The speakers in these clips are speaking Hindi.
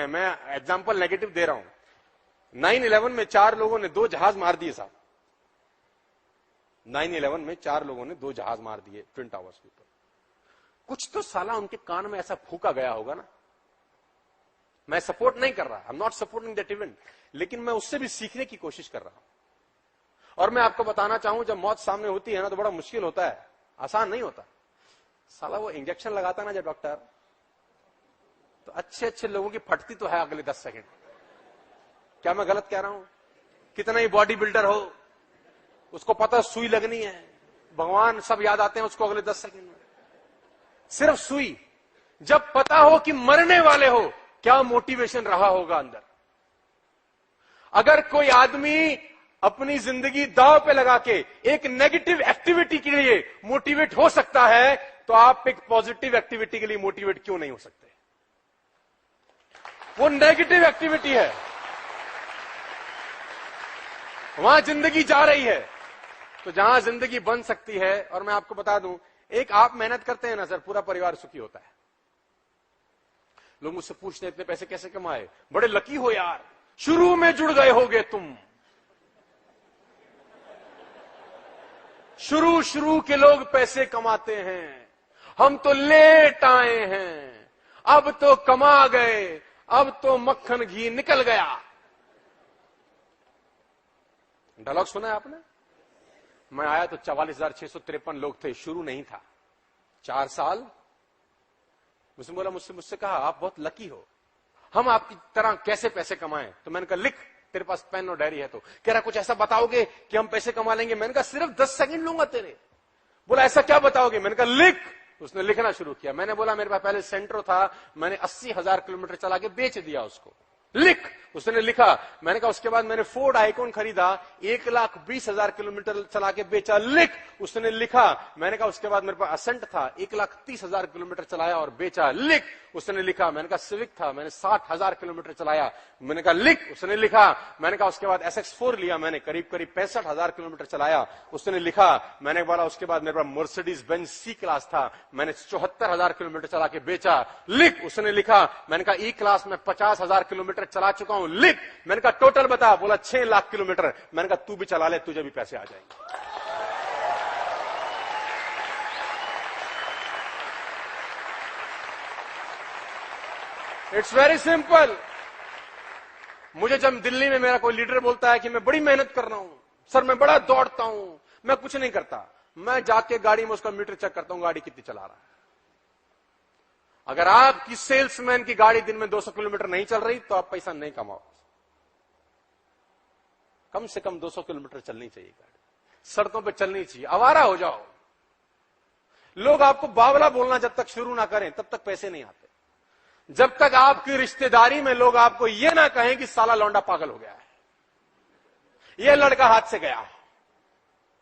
मैं एग्जाम्पल नेगेटिव दे रहा हूं। 9/11 में 4 लोगों ने 2 जहाज मार दिए साहब। 9/11 में 4 लोगों ने 2 जहाज मार दिए ट्विन टावर्स के ऊपर। कुछ तो साला उनके कान में ऐसा फूका गया होगा ना। मैं सपोर्ट नहीं कर रहा, I am not supporting that event, लेकिन मैं उससे भी सीखने की कोशिश कर रहा हूं। और मैं आपको बताना चाहूं, जब मौत सामने होती है ना तो बड़ा मुश्किल होता है, आसान नहीं होता। साला वो इंजेक्शन लगाता ना जब डॉक्टर, तो अच्छे अच्छे लोगों की फटती तो है अगले 10 सेकंड। क्या मैं गलत कह रहा हूं? कितना ही बॉडी बिल्डर हो, उसको पता सुई लगनी है, भगवान सब याद आते हैं उसको अगले 10 सेकंड में। सिर्फ सुई। जब पता हो कि मरने वाले हो, क्या मोटिवेशन रहा होगा अंदर। अगर कोई आदमी अपनी जिंदगी दांव पे लगा के एक नेगेटिव एक्टिविटी के लिए मोटिवेट हो सकता है, तो आप एक पॉजिटिव एक्टिविटी के लिए मोटिवेट क्यों नहीं हो सकते? वो नेगेटिव एक्टिविटी है, वहां जिंदगी जा रही है। तो जहां जिंदगी बन सकती है, और मैं आपको बता दूं, एक आप मेहनत करते हैं ना सर, पूरा परिवार सुखी होता है। लोग मुझसे पूछते हैं इतने पैसे कैसे कमाए? बड़े लकी हो यार, शुरू में जुड़ गए होगे तुम। शुरू के लोग पैसे कमाते हैं, हम तो लेट आए हैं, अब तो कमा गए, अब तो मक्खन घी निकल गया। डायलॉग सुना है आपने? मैं आया तो 44,653 लोग थे, शुरू नहीं था। 4 साल मुझसे कहा आप बहुत लकी हो, हम आपकी तरह कैसे पैसे कमाएं? तो मैंने कहा लिख, तेरे पास पेन और डायरी है तो। कह रहा कुछ ऐसा बताओगे कि हम पैसे कमा लेंगे? मैंने कहा सिर्फ 10 सेकंड लूंगा तेरे। बोला ऐसा क्या बताओगे? मैंने कहा लिख। उसने लिखना शुरू किया। मैंने बोला मेरे पास पहले सेंट्रो था, मैंने 80,000 किलोमीटर चला के बेच दिया उसको। लिख। उसने लिखा। मैंने कहा उसके बाद मैंने फोर्ड आइकॉन खरीदा, 1,20,000 किलोमीटर चला के बेचा। लिख। उसने लिखा। मैंने कहा उसके बाद मेरे पास असेंट था, 1,30,000 किलोमीटर चलाया और बेचा। लिख। उसने लिखा। मैंने कहा सिविक था, मैंने 60,000 किलोमीटर चलाया। मैंने कहा लिख। उसने लिखा। मैंने कहा उसके बाद SX4 लिया, मैंने करीब 65,000 किलोमीटर चलाया। उसने लिखा। मैंने बोला उसके बाद मेरे पास मर्सिडीज बेंज C क्लास था, मैंने 74,000 किलोमीटर चला के बेचा। लिख। उसने लिखा। मैंने कहा E क्लास में 50,000 किलोमीटर चला चुका हूं। लिख। मैंने कहा टोटल बता। बोला 6 लाख किलोमीटर। मैंने कहा तू भी चला ले, तुझे भी पैसे आ जाएंगे। It's very simple. मुझे जब दिल्ली में मेरा कोई लीडर बोलता है कि मैं बड़ी मेहनत कर रहा हूं सर, मैं बड़ा दौड़ता हूं, मैं कुछ नहीं करता, मैं जाके गाड़ी में उसका मीटर चेक करता हूं, गाड़ी कितनी चला रहा है। अगर आपकी सेल्समैन की गाड़ी दिन में 200 किलोमीटर नहीं चल रही तो आप पैसा नहीं कमाओ। कम से कम 200 किलोमीटर चलनी चाहिए गाड़ी, सड़कों पे चलनी चाहिए, आवारा हो जाओ। लोग आपको बावला बोलना जब तक शुरू ना करें तब तक पैसे नहीं आते। जब तक आपकी रिश्तेदारी में लोग आपको यह ना कहें कि साला लौंडा पागल हो गया है, यह लड़का हाथ से गया,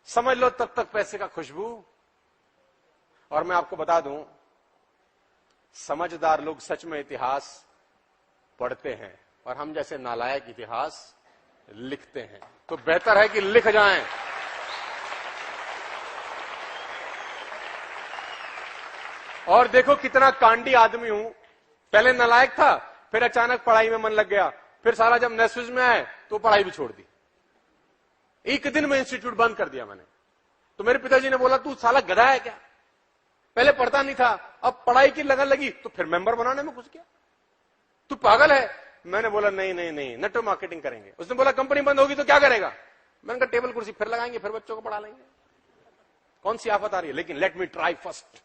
समझ लो तब तक पैसे का खुशबू। और मैं आपको बता दूं, समझदार लोग सच में इतिहास पढ़ते हैं और हम जैसे नालायक इतिहास लिखते हैं। तो बेहतर है कि लिख जाएं। और देखो कितना कांडी आदमी हूं। पहले नालायक था, फिर अचानक पढ़ाई में मन लग गया, फिर सारा जब नेस्विज में आए तो पढ़ाई भी छोड़ दी। एक दिन में इंस्टीट्यूट बंद कर दिया मैंने। तो मेरे पिताजी ने बोला तू साला गधा है क्या, पहले पढ़ता नहीं था, अब पढ़ाई की लगन लगी तो फिर मेंबर बनाने में घुस गया, तू पागल है। मैंने बोला नहीं नहीं नहीं, नेटवर्क मार्केटिंग करेंगे। उसने बोला कंपनी बंद होगी तो क्या करेगा? मैंने कहा टेबल कुर्सी फिर लगाएंगे, फिर बच्चों को पढ़ा लेंगे। कौन सी आफत आ रही है, लेकिन लेट मी ट्राई फर्स्ट।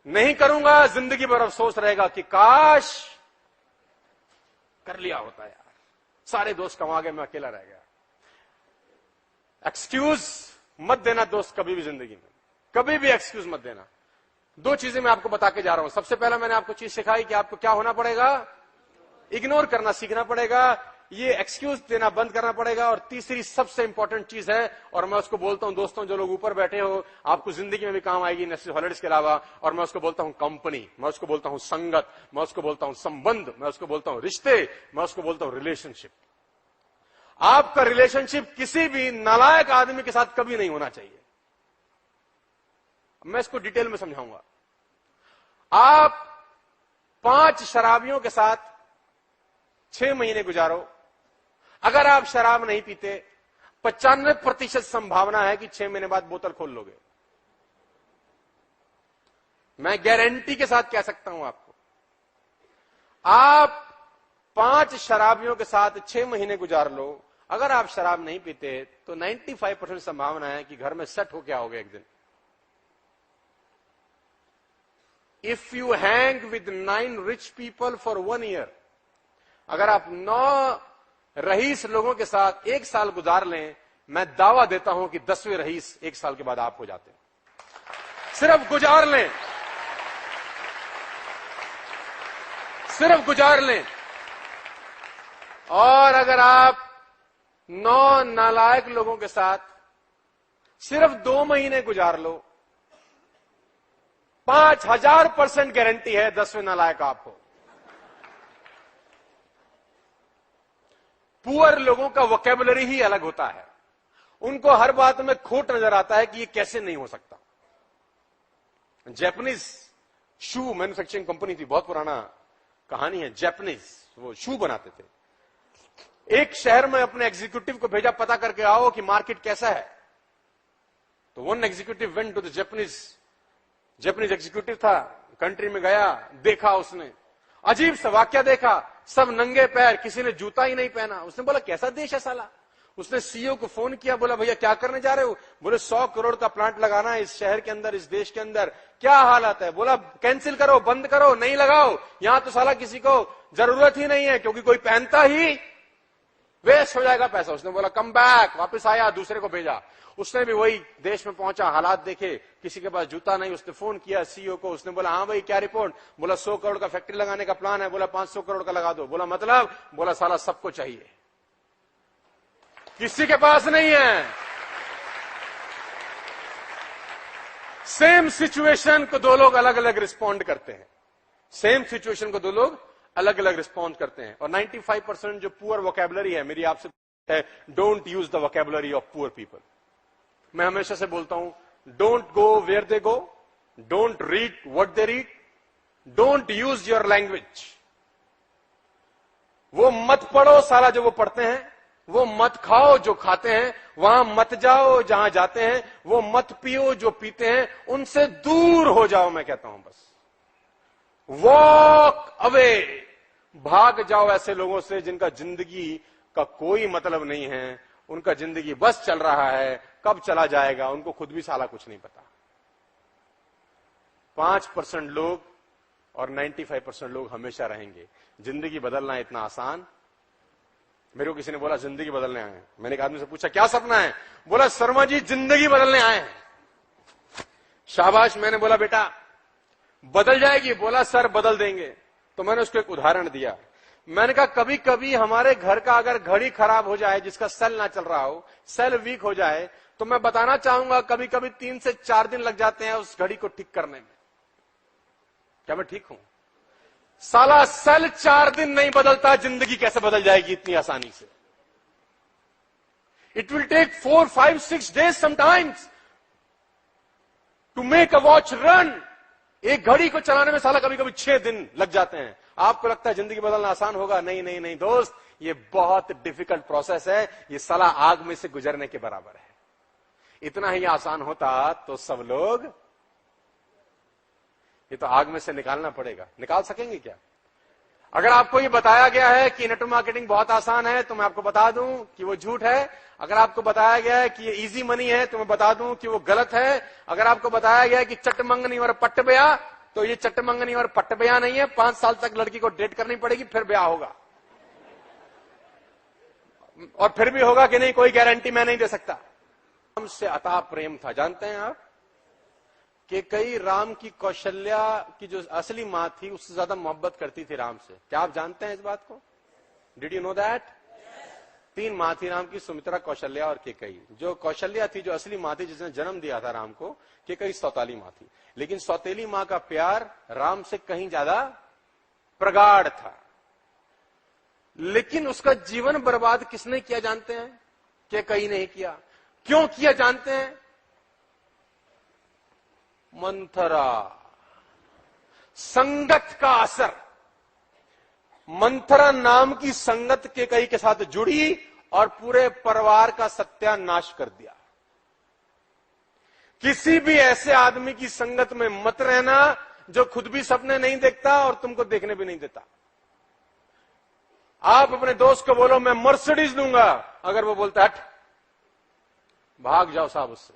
नहीं करूंगा जिंदगी भर अफसोस रहेगा कि काश कर लिया होता यार, सारे दोस्त कमा गए, मैं अकेला रह गया। एक्सक्यूज मत देना दोस्त कभी भी जिंदगी में, कभी भी एक्सक्यूज मत देना। 2 चीजें मैं आपको बता के जा रहा हूं। सबसे पहला मैंने आपको चीज सिखाई कि आपको क्या होना पड़ेगा, इग्नोर करना सीखना पड़ेगा, ये एक्सक्यूज देना बंद करना पड़ेगा। और तीसरी सबसे इंपॉर्टेंट चीज है, और मैं उसको बोलता हूं दोस्तों जो लोग ऊपर बैठे हो, आपको जिंदगी में भी काम आएगी नेशनल हॉलिडेज के अलावा, और मैं उसको बोलता हूं कंपनी, मैं उसको बोलता हूं संगत, मैं उसको बोलता हूं संबंध, मैं उसको बोलता हूं रिश्ते, मैं उसको बोलता हूं रिलेशनशिप। आपका रिलेशनशिप किसी भी नालायक आदमी के साथ कभी नहीं होना चाहिए। मैं इसको डिटेल में समझाऊंगा। आप 5 शराबियों के साथ 6 महीने गुजारो, अगर आप शराब नहीं पीते 95% संभावना है कि 6 महीने बाद बोतल खोल लोगे। मैं गारंटी के साथ कह सकता हूं आपको। आप 5 शराबियों के साथ 6 महीने गुजार लो, अगर आप शराब नहीं पीते तो 95% संभावना है कि घर में सेट हो क्या होगा एक दिन। If you hang with 9 rich people for 1 year, अगर आप 9 रईस लोगों के साथ 1 साल गुजार लें, मैं दावा देता हूं कि 10वें रईस 1 साल के बाद आप हो जाते हैं। सिर्फ गुजार लें, सिर्फ गुजार लें। और अगर आप 9 नालायक लोगों के साथ सिर्फ 2 महीने गुजार लो, 5000% गारंटी है 10वें नालायक आप हो। पुअर लोगों का वोकैबुलरी ही अलग होता है, उनको हर बात में खोट नजर आता है कि ये कैसे नहीं हो सकता। जापानीज शू मैन्युफैक्चरिंग कंपनी थी, बहुत पुराना कहानी है। जापानीज वो शू बनाते थे। एक शहर में अपने एग्जीक्यूटिव को भेजा, पता करके आओ कि मार्केट कैसा है। तो one executive went to the Japanese executive था, कंट्री में गया, देखा उसने अजीब सा वाक्य देखा, सब नंगे पैर, किसी ने जूता ही नहीं पहना। उसने बोला कैसा देश है साला। उसने सीईओ को फोन किया, बोला भैया क्या करने जा रहे हो। बोले 100 करोड़ का प्लांट लगाना है इस शहर के अंदर, इस देश के अंदर, क्या हालत है। बोला कैंसिल करो, बंद करो, नहीं लगाओ, यहां तो साला किसी को जरूरत ही नहीं है, क्योंकि कोई पहनता ही वेस्ट हो जाएगा पैसा। उसने बोला कम बैक, वापस आया, दूसरे को भेजा। उसने भी वही देश में पहुंचा, हालात देखे, किसी के पास जूता नहीं। उसने फोन किया सीईओ को, उसने बोला हाँ भाई क्या रिपोर्ट। बोला 100 करोड़ का फैक्ट्री लगाने का प्लान है। बोला 500 करोड़ का लगा दो। बोला मतलब। बोला साला सबको चाहिए, किसी के पास नहीं है। सेम सिचुएशन को 2 लोग अलग अलग रिस्पॉन्ड करते हैं। सेम सिचुएशन को 2 लोग अलग अलग रिस्पॉन्ड करते हैं। और 95% जो पुअर वोकैबुलरी है, मेरी आपसे है, don't use the vocabulary of poor people. मैं हमेशा से बोलता हूं, don't go where they go, don't read what they read, don't use your language. वो मत पढ़ो साला जो वो पढ़ते हैं, वो मत खाओ जो खाते हैं, वहां मत जाओ जहां जाते हैं, वो मत पियो जो पीते हैं, उनसे दूर हो जाओ। मैं कहता हूं बस वॉक अवे, भाग जाओ ऐसे लोगों से जिनका जिंदगी का कोई मतलब नहीं है, उनका जिंदगी बस चल रहा है, कब चला जाएगा उनको खुद भी साला कुछ नहीं पता। 5% लोग और 95% लोग हमेशा रहेंगे। जिंदगी बदलना इतना आसान। मेरे को किसी ने बोला जिंदगी बदलने आए हैं। मैंने एक आदमी से पूछा क्या सपना है। बोला शर्मा जी जिंदगी बदलने आए हैं। शाबाश। मैंने बोला बेटा बदल जाएगी। बोला सर बदल देंगे। तो मैंने उसको एक उदाहरण दिया। मैंने कहा कभी कभी हमारे घर का अगर घड़ी खराब हो जाए, जिसका सेल ना चल रहा हो, सेल वीक हो जाए, तो मैं बताना चाहूंगा कभी कभी 3 से 4 दिन लग जाते हैं उस घड़ी को ठीक करने में। क्या मैं ठीक हूं? साला सेल 4 दिन नहीं बदलता, जिंदगी कैसे बदल जाएगी इतनी आसानी से? It will take 4, 5, 6 days sometimes to make a watch run. एक घड़ी को चलाने में साला कभी कभी 6 दिन लग जाते हैं। आपको लगता है जिंदगी बदलना आसान होगा? नहीं नहीं नहीं दोस्त, ये बहुत डिफिकल्ट प्रोसेस है। ये साला आग में से गुजरने के बराबर है। इतना ही आसान होता तो सब लोग, ये तो आग में से निकालना पड़ेगा। निकाल सकेंगे क्या? अगर आपको ये बताया गया है कि नेटवर्क मार्केटिंग बहुत आसान है, तो मैं आपको बता दूं कि वो झूठ है। अगर आपको बताया गया है कि ये इजी मनी है, तो मैं बता दूं कि वो गलत है। अगर आपको बताया गया है कि चटमंगनी और पट्ट ब्याह, तो ये चटमंगनी और पट्ट ब्याह नहीं है। 5 साल तक लड़की को डेट करनी पड़ेगी, फिर ब्याह होगा। और फिर भी होगा कि नहीं, कोई गारंटी मैं नहीं दे सकता। राम से अथाह प्रेम था। जानते हैं आप कि कई राम की कौशल्या की जो असली मां थी, उससे ज्यादा मोहब्बत करती थी राम से। क्या आप जानते हैं इस बात को? Did you know that? 3 मां थी राम की, सुमित्रा, कौशल्या और केकई। जो कौशल्या थी, जो असली मां थी, जिसने जन्म दिया था राम को, केकई सौतेली मां थी। लेकिन सौतेली मां का प्यार राम से कहीं ज्यादा प्रगाढ़ था। लेकिन उसका जीवन बर्बाद किसने किया जानते हैं? केकई ने किया। क्यों किया जानते हैं? मंथरा। संगत का असर। मंथरा नाम की संगत के कई के साथ जुड़ी और पूरे परिवार का सत्यानाश कर दिया। किसी भी ऐसे आदमी की संगत में मत रहना जो खुद भी सपने नहीं देखता और तुमको देखने भी नहीं देता। आप अपने दोस्त को बोलो मैं मर्सिडीज लूंगा, अगर वो बोलता हट, भाग जाओ साहब उससे।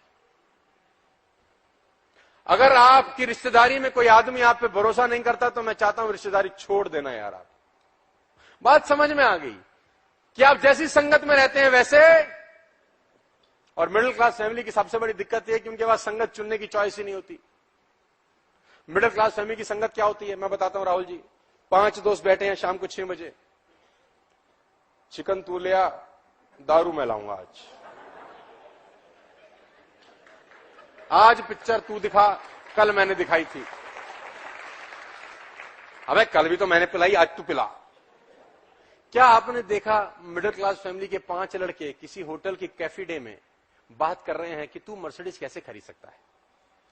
अगर आपकी रिश्तेदारी में कोई आदमी आप पे भरोसा नहीं करता तो मैं चाहता हूं रिश्तेदारी छोड़ देना यार। आप बात समझ में आ गई कि आप जैसी संगत में रहते हैं वैसे। और मिडिल क्लास फैमिली की सबसे बड़ी दिक्कत यह है कि उनके पास संगत चुनने की चॉइस ही नहीं होती। मिडिल क्लास फैमिली की संगत क्या होती है मैं बताता हूं राहुल जी। 5 दोस्त बैठे हैं शाम को 6 बजे, चिकन तू लिया, दारू मैं लाऊंगा आज पिक्चर तू दिखा, कल मैंने दिखाई थी, अबे कल भी तो मैंने पिलाई, आज तू पिला। क्या आपने देखा मिडिल क्लास फैमिली के 5 लड़के किसी होटल की कैफे डे में बात कर रहे हैं कि तू मर्सिडीज कैसे खरीद सकता है,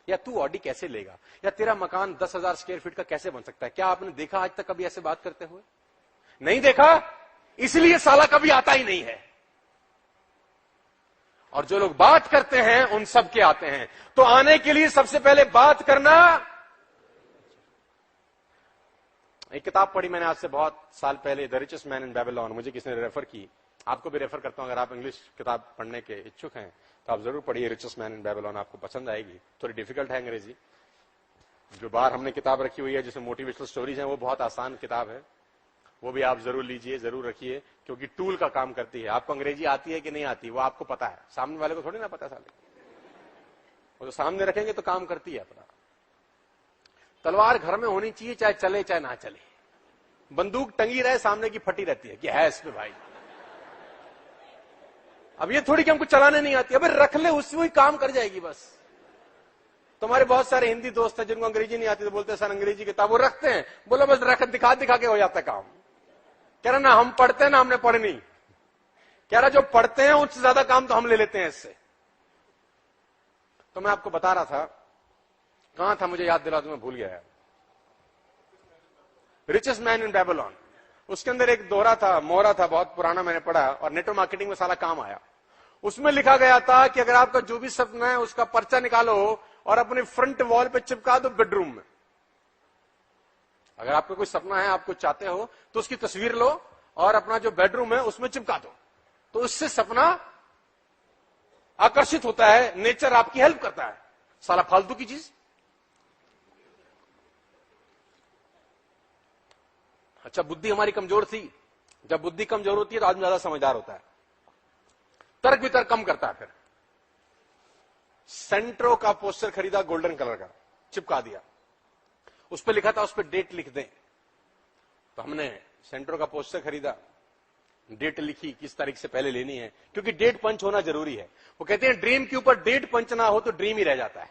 या तू ऑडी कैसे लेगा, या तेरा मकान 10,000 स्क्वायर फीट का कैसे बन सकता है? क्या आपने देखा आज तक कभी ऐसे बात करते हुए? नहीं देखा, इसलिए साला कभी आता ही नहीं है। और जो लोग बात करते हैं उन सब के आते हैं। तो आने के लिए सबसे पहले बात करना। एक किताब पढ़ी मैंने आज से बहुत साल पहले, the richest man in Babylon, मुझे किसी ने रेफर की, आपको भी रेफर करता हूं। अगर आप इंग्लिश किताब पढ़ने के इच्छुक हैं तो आप जरूर पढ़िए रिचेस्ट मैन इन बेबीलोन, आपको पसंद आएगी। थोड़ी डिफिकल्ट है अंग्रेजी। जो बाहर हमने किताब रखी हुई है जिसमें मोटिवेशनल स्टोरीज हैं वो बहुत आसान किताब है, वो भी आप जरूर लीजिए, जरूर रखिए, क्योंकि टूल का काम करती है। आपको अंग्रेजी आती है कि नहीं आती वो आपको पता है, सामने वाले को थोड़ी ना पता। साले वो तो सामने रखेंगे तो काम करती है अपना। तलवार घर में होनी चाहिए, चाहे चले चाहे ना चले। बंदूक टंगी रहे सामने की फटी रहती है कि है इस पे भाई। अब ये थोड़ी कि हमको चलाने नहीं आती, अबे रख ले, उससे वही काम कर जाएगी बस। तुम्हारे बहुत सारे हिंदी दोस्त हैं जिनको अंग्रेजी नहीं आती तो बोलते हैं सर अंग्रेजी किताब, वो रखते हैं, बोलो बस रख, दिखा दिखा के हो जाता काम। कह रहा ना हम पढ़ते हैं ना हमने पढ़नी। कह रहा जो पढ़ते हैं उससे ज्यादा काम तो हम ले लेते हैं इससे। तो मैं आपको बता रहा था, कहां था मुझे याद दिला, तो मैं भूल गया। रिचेस्ट मैन इन बेबीलोन, उसके अंदर एक दोहरा था, मोहरा था, बहुत पुराना, मैंने पढ़ा और नेटवर्क मार्केटिंग में सारा काम आया। उसमें लिखा गया था कि अगर आपका जो भी सपना है उसका पर्चा निकालो और अपने फ्रंट वॉल पे चिपका दो बेडरूम में। अगर आपका कोई सपना है, आपको चाहते हो, तो उसकी तस्वीर लो और अपना जो बेडरूम है उसमें चिपका दो, तो उससे सपना आकर्षित होता है, नेचर आपकी हेल्प करता है। साला फालतू की चीज। अच्छा, बुद्धि हमारी कमजोर थी। जब बुद्धि कमजोर होती है तो आदमी ज्यादा समझदार होता है, तर्क वितर्क कम करता है। फिर सेंट्रो का पोस्टर खरीदा, गोल्डन कलर का, चिपका दिया। उस पर लिखा था उस पर डेट लिख दें। तो हमने सेंट्रो का पोस्टर खरीदा, डेट लिखी, किस तारीख से पहले लेनी है, क्योंकि डेट पंच होना जरूरी है। वो कहते हैं ड्रीम के ऊपर डेट पंच ना हो तो ड्रीम ही रह जाता है।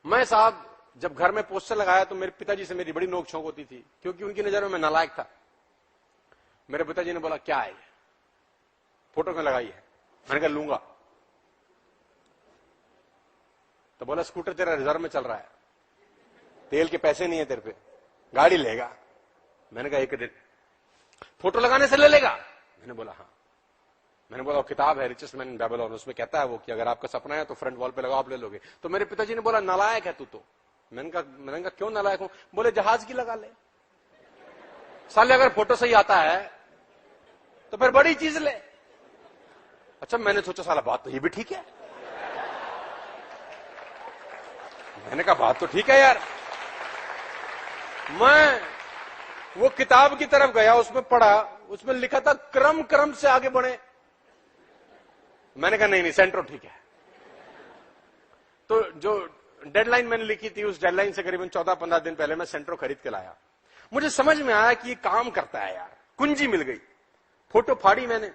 मैं साहब जब घर में पोस्टर लगाया तो मेरे पिताजी से मेरी बड़ी नोकझोंक होती थी, क्योंकि उनकी नजर में मैं नालायक था। मेरे पिताजी ने बोला क्या है फोटो क्यों लगाई है? मैंने कहा लूंगा। तो बोला स्कूटर तेरा रिजर्व में चल रहा है, तेल के पैसे नहीं है तेरे पे, गाड़ी लेगा? मैंने कहा एक दिन फोटो लगाने से ले लेगा? मैंने बोला हाँ। मैंने बोला किताब है रिचेस्ट मैन इन बेबीलोन, उसमें कहता है वो कि अगर आपका सपना है तो फ्रंट वॉल पे लगाओ, आप ले लोगे। तो मेरे पिताजी ने बोला नालायक है तू तो। मैंने कहा क्यों नालायक हूं? बोले जहाज की लगा ले साले, अगर फोटो सही आता है तो फिर बड़ी चीज ले। अच्छा, मैंने सोचा साला बात तो ये भी ठीक है। मैंने कहा बात तो ठीक है यार। मैं वो किताब की तरफ गया, उसमें पढ़ा, उसमें लिखा था क्रम क्रम से आगे बढ़े। मैंने कहा नहीं सेंट्रो ठीक है। तो जो डेडलाइन मैंने लिखी थी उस डेडलाइन से करीबन 14-15 दिन पहले मैं सेंट्रो खरीद के लाया। मुझे समझ में आया कि ये काम करता है यार, कुंजी मिल गई। फोटो फाड़ी मैंने,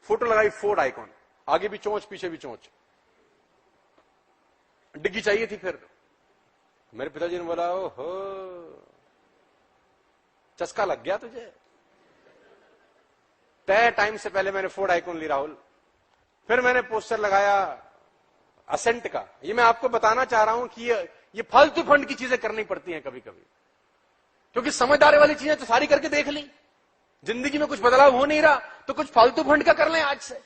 फोटो लगाई फोर्ड आइकॉन, आगे भी चोंच पीछे भी चोंच, डिग्गी चाहिए थी। फिर मेरे पिताजी ने बोला ओहो चस्का लग गया तुझे। तय टाइम से पहले मैंने फोर्ड आइकॉन ली राहुल। फिर मैंने पोस्टर लगाया असेंट का। ये मैं आपको बताना चाह रहा हूं कि ये फालतू फंड की चीजें करनी पड़ती हैं कभी कभी, क्योंकि समझदारी वाली चीजें तो सारी करके देख ली, जिंदगी में कुछ बदलाव हो नहीं रहा तो कुछ फालतू फंड का कर लें आज से।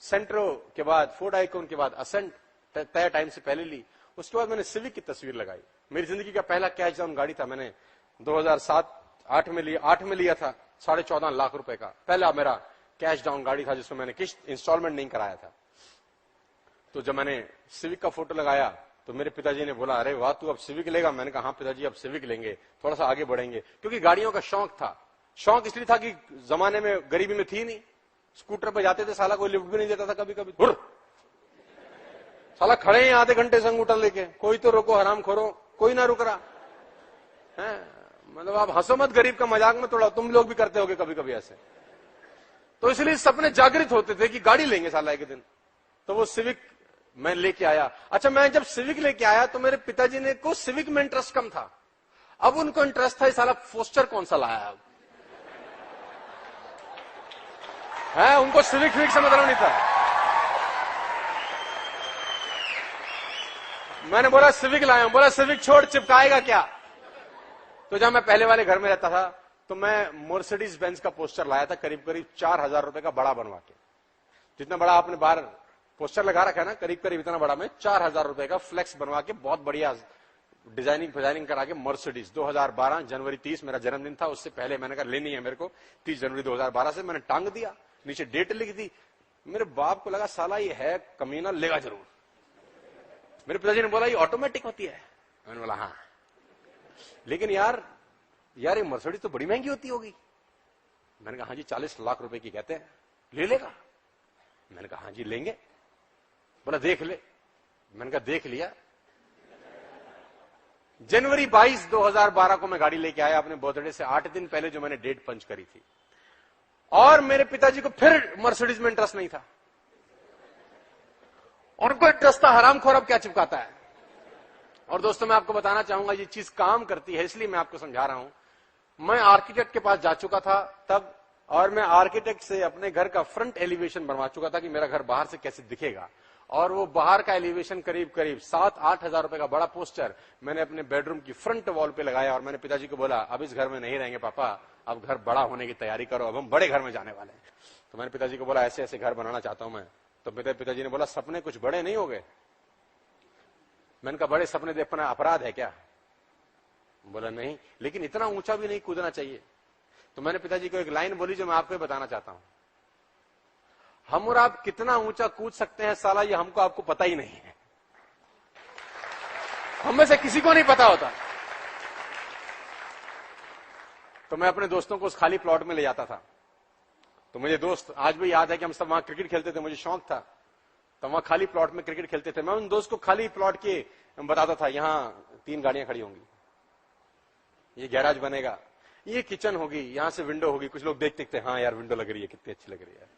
सेंट्रो के बाद फोर्ड आइकॉन के बाद असेंट तय टाइम से पहले ली। उसके बाद मैंने सिविक की तस्वीर लगाई। मेरी जिंदगी का पहला कैश डाउन गाड़ी था, मैंने 2007-8 में लिया था 14.5 लाख रुपए का। पहला मेरा कैश डाउन गाड़ी था जिसमें मैंने किस्त इंस्टॉलमेंट नहीं कराया था। तो जब मैंने सिविक का फोटो लगाया तो मेरे पिताजी ने बोला, अरे वाह तू अब सिविक लेगा? मैंने कहा हाँ पिताजी अब सिविक लेंगे, थोड़ा सा आगे बढ़ेंगे। क्योंकि गाड़ियों का शौक था। शौक इसलिए था कि जमाने में गरीबी में थी नहीं, स्कूटर पे जाते थे, साला कोई लिफ्ट भी नहीं देता था कभी कभी। साला खड़े हैं आधे घंटे से अंगूठा लेके, कोई तो रोको हराम खोरो, कोई ना रुक रहा है। मतलब आप हंसो मत, गरीब का मजाक में थोड़ा, तुम लोग भी करते होगे कभी कभी ऐसे। तो इसलिए सपने जागृत होते थे कि गाड़ी लेंगे साला एक दिन। तो वो सिविक मैं लेके आया। अच्छा, मैं जब सिविक लेके आया तो मेरे पिताजी ने को सिविक में इंटरेस्ट कम था। अब उनको इंटरेस्ट था साला पोस्टर कौन सा लाया अब है, उनको सिविक से मतलब नहीं था। मैंने बोला सिविक लाया हूं। बोला सिविक छोड़, चिपकाएगा क्या? तो जब मैं पहले वाले घर में रहता था तो मैं मर्सिडीज बेंज का पोस्टर लाया था, करीब करीब 4000 रुपए का बड़ा बनवा के। जितना बड़ा आपने बाहर पोस्टर लगा रखा है ना, करीब करीब इतना बड़ा में 4000 रुपए का फ्लेक्स बनवा के, बहुत बढ़िया डिजाइनिंग करा के मर्सिडीज। 2012 जनवरी 30 मेरा जन्मदिन था। उससे पहले मैंने कहा लेनी है मेरे को, 30 जनवरी 2012 से मैंने टांग दिया, नीचे डेट लिख दी। मेरे बाप को लगा साला ये है कमीना, लेगा जरूर। मेरे पिताजी ने बोला ये ऑटोमेटिक होती है। मैंने बोला हाँ, लेकिन यार ये मर्सिडीज तो बड़ी महंगी होती होगी। मैंने कहा हाँ जी 40 लाख रुपए की कहते हैं, ले लेगा? मैंने कहा हाँ जी लेंगे। बोला देख ले। मैंने कहा देख लिया। जनवरी 22 2012 को मैं गाड़ी लेके आया अपने बर्थडे से 8 दिन पहले, जो मैंने डेट पंच करी थी। और मेरे पिताजी को फिर मर्सिडीज में इंटरेस्ट नहीं था। उनको इंटरेस्ट था हरामखोर अब क्या चिपकाता है। और दोस्तों मैं आपको बताना चाहूंगा ये चीज काम करती है, इसलिए मैं आपको समझा रहा हूं। मैं आर्किटेक्ट के पास जा चुका था तब, और मैं आर्किटेक्ट से अपने घर का फ्रंट एलिवेशन बनवा चुका था कि मेरा घर बाहर से कैसे दिखेगा। और वो बाहर का एलिवेशन करीब करीब 7-8 हजार रुपए का बड़ा पोस्टर मैंने अपने बेडरूम की फ्रंट वॉल पे लगाया। और मैंने पिताजी को बोला अब इस घर में नहीं रहेंगे पापा, अब घर बड़ा होने की तैयारी करो, अब हम बड़े घर में जाने वाले हैं। तो मैंने पिताजी को बोला ऐसे ऐसे घर बनाना चाहता हूं मैं। तो पिताजी ने बोला सपने कुछ बड़े नहीं हो गए? मैंने कहा बड़े सपने देखना अपराध है क्या? बोला नहीं, लेकिन इतना ऊंचा भी नहीं कूदना चाहिए। तो मैंने पिताजी को एक लाइन बोली जो मैं आपको बताना चाहता हूं। हम और आप कितना ऊंचा कूद सकते हैं साला, ये हमको आपको पता ही नहीं है। हम में से किसी को नहीं पता होता। तो मैं अपने दोस्तों को उस खाली प्लॉट में ले जाता था। तो मुझे दोस्त आज भी याद है कि हम सब वहां क्रिकेट खेलते थे, मुझे शौक था। तो वहां खाली प्लॉट में क्रिकेट खेलते थे। मैं उन दोस्त को खाली प्लॉट के बताता था यहां 3 गाड़ियां खड़ी होंगी, ये गैराज बनेगा, ये किचन होगी, यहां से विंडो होगी। कुछ लोग देखते थे हाँ यार विंडो लग रही है, कितनी अच्छी लग रही है।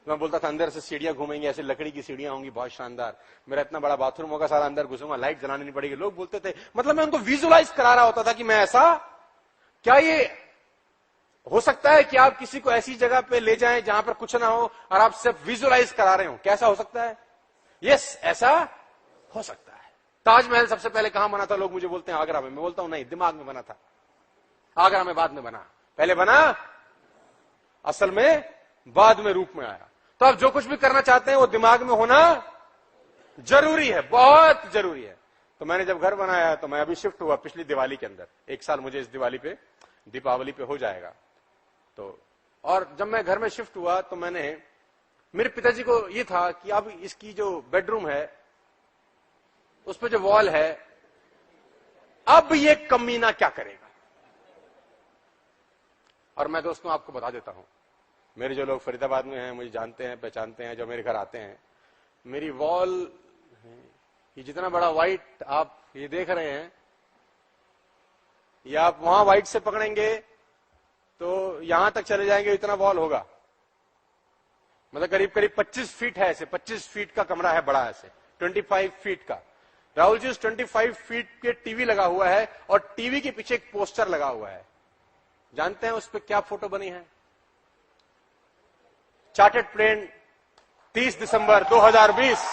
मैं बोलता था अंदर से सीढ़ियां घूमेंगी, ऐसे लकड़ी की सीढ़ियां होंगी बहुत शानदार। मेरा इतना बड़ा बाथरूम होगा, सारा अंदर घुसूंगा, लाइट जलानी नहीं पड़ेगी। लोग बोलते थे, मतलब मैं उनको विजुअलाइज करा रहा होता था कि मैं ऐसा, क्या ये हो सकता है कि आप किसी को ऐसी जगह पे ले जाएं जहां पर कुछ ना हो और आप सिर्फ विजुअलाइज करा रहे हो? कैसा हो सकता है? यस, ऐसा हो सकता है। ताजमहल सबसे पहले कहां बना था? लोग मुझे बोलते हैं आगरा में। मैं बोलता हूं नहीं, दिमाग में बना था। आगरा में बाद में बना, पहले बना असल में बाद में रूप में आया। तो आप जो कुछ भी करना चाहते हैं वो दिमाग में होना जरूरी है, बहुत जरूरी है। तो मैंने जब घर बनाया तो मैं अभी शिफ्ट हुआ पिछली दिवाली के अंदर, 1 साल मुझे इस दिवाली पे, दीपावली पे हो जाएगा। तो और जब मैं घर में शिफ्ट हुआ तो मैंने, मेरे पिताजी को ये था कि अब इसकी जो बेडरूम है उस पर जो वॉल है, अब ये कमीना क्या करेगा। और मैं दोस्तों आपको बता देता हूं, मेरे जो लोग फरीदाबाद में हैं, मुझे जानते हैं, पहचानते हैं, जो मेरे घर आते हैं, मेरी वॉल ये जितना बड़ा व्हाइट आप ये देख रहे हैं, या आप वहां व्हाइट से पकड़ेंगे तो यहां तक चले जाएंगे, इतना वॉल होगा। मतलब करीब करीब 25 फीट है, ऐसे 25 फीट का कमरा है बड़ा, ऐसे 25 फीट का। राहुल जी उस 25 फीट के टीवी लगा हुआ है और टीवी के पीछे एक पोस्टर लगा हुआ है। जानते हैं उस पर क्या फोटो बनी है? चार्टर्ड प्लेन 30 दिसंबर 2020।